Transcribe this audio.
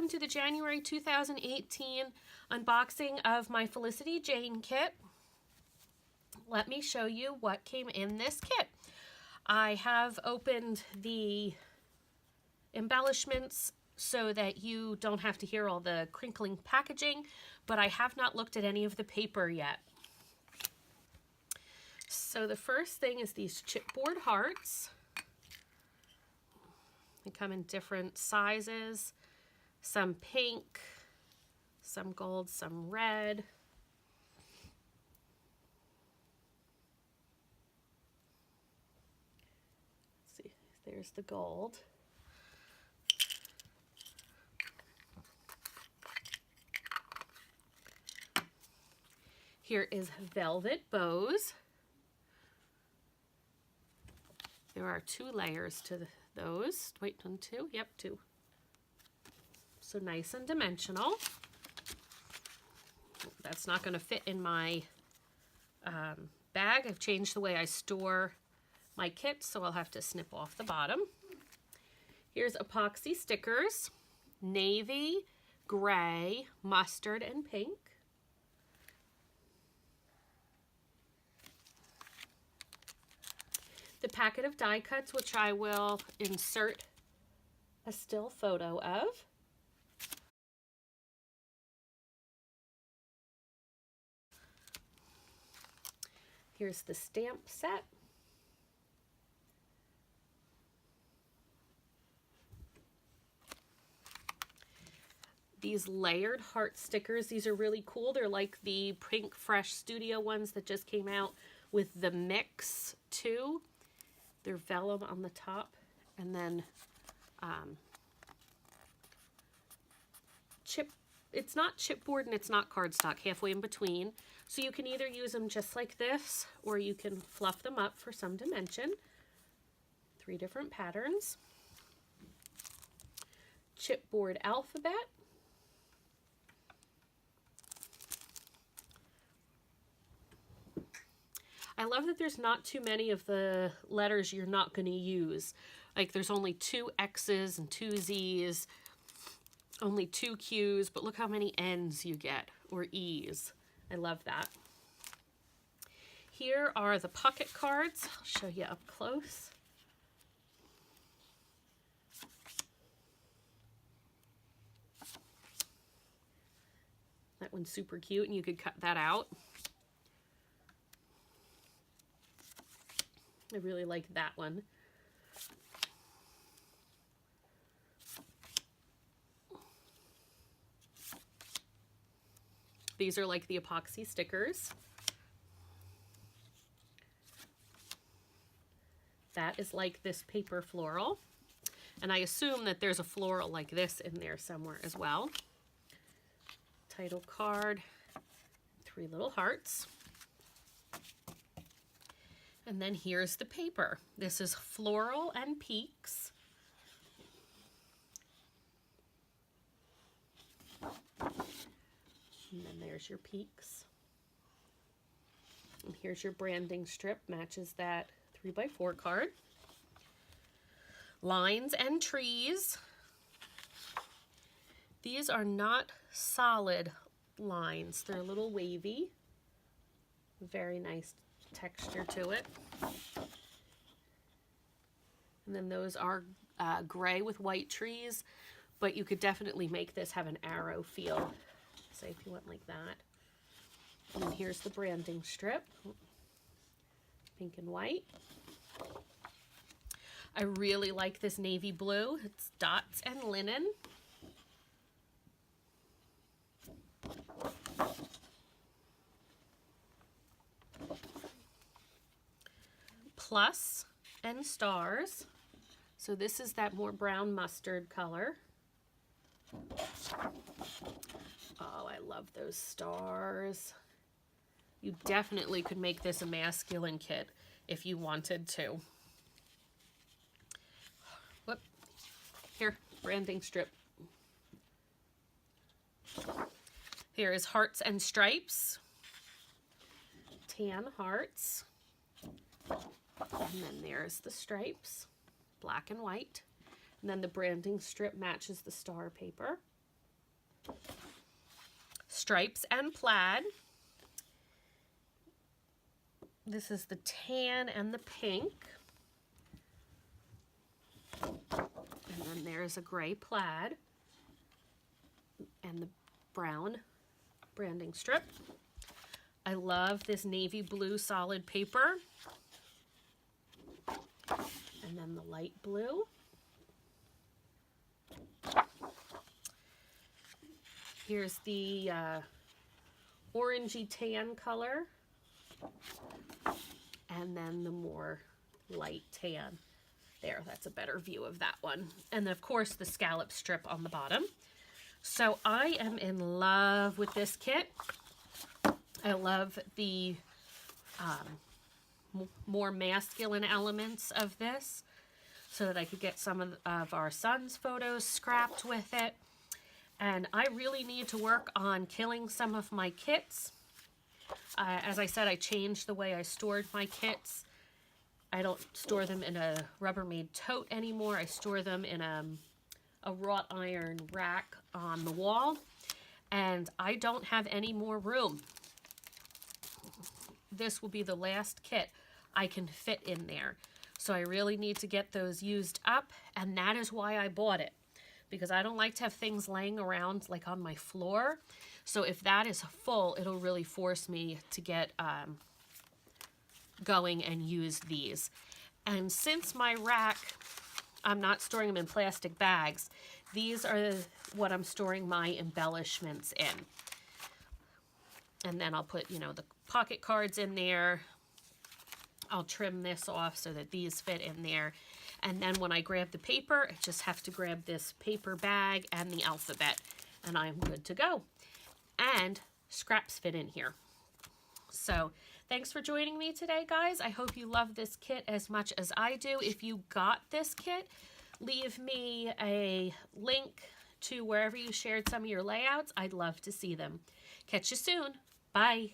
welcome to the January 2018 unboxing of my Felicity Jane kit. Let me show you what came in this kit. I have opened the embellishments so that you don't have to hear all the crinkling packaging, but I have not looked at any of the paper yet. So the first thing is these chipboard hearts. They come in different sizes, some pink, some gold, some red. Let's see, there's the gold. Here is velvet bows. There are 2 layers to those. Wait, 1, 2? Yep, 2. So nice and dimensional. That's not going to fit in my bag. I've changed the way I store my kit, so I'll have to snip off the bottom. Here's epoxy stickers, navy, gray, mustard, and pink. The packet of die cuts, which I will insert a still photo of. Here's the stamp set. These layered heart stickers, these are really cool. They're like the Pink Fresh Studio ones that just came out with the Mix 2. They're vellum on the top, and then it's not chipboard and it's not cardstock, halfway in between. So you can either use them just like this, or you can fluff them up for some dimension. 3 different patterns. Chipboard alphabet. I love that there's not too many of the letters you're not going to use. Like there's only 2 X's and 2 Z's, only 2 Q's, but look how many N's you get, or E's. I love that. Here are the pocket cards. I'll show you up close. That one's super cute, and you could cut that out. I really like that one. These are like the epoxy stickers. That is like this paper floral. And I assume that there's a floral like this in there somewhere as well. Title card, 3 little hearts. And then here's the paper. This is floral and peaks. And then there's your peaks. And here's your branding strip, matches that 3x4 card. Lines and trees. These are not solid lines. They're a little wavy. Very nice texture to it. And then those are gray with white trees, but you could definitely make this have an arrow feel, say if you went like that. And then here's the branding strip, pink and white. I really like this navy blue. It's dots and linen. Plus and stars. So this is that more brown mustard color. Oh, I love those stars. You definitely could make this a masculine kit if you wanted to. Whoop. Here, branding strip. Here is hearts and stripes. Tan hearts. And then there's the stripes, black and white. And then the branding strip matches the star paper. Stripes and plaid. This is the tan and the pink. And then there's a gray plaid and the brown branding strip. I love this navy blue solid paper. And then the light blue. Here's the orangey tan color. And then the more light tan. There, that's a better view of that one. And of course the scallop strip on the bottom. So I am in love with this kit. I love the more masculine elements of this so that I could get some of our son's photos scrapped with it. And I really need to work on killing some of my kits. As I said, I changed the way I stored my kits. I don't store them in a Rubbermaid tote anymore. I store them in a wrought iron rack on the wall. And I don't have any more room. This will be the last kit I can fit in there. So I really need to get those used up. And that is why I bought it. Because I don't like to have things laying around like on my floor. So if that is full, it'll really force me to get going and use these. And since my rack, I'm not storing them in plastic bags, these are what I'm storing my embellishments in. And then I'll put, you know, the pocket cards in there. I'll trim this off so that these fit in there. And then when I grab the paper, I just have to grab this paper bag and the alphabet, and I'm good to go. And scraps fit in here. So thanks for joining me today, guys. I hope you love this kit as much as I do. If you got this kit, leave me a link to wherever you shared some of your layouts. I'd love to see them. Catch you soon. Bye.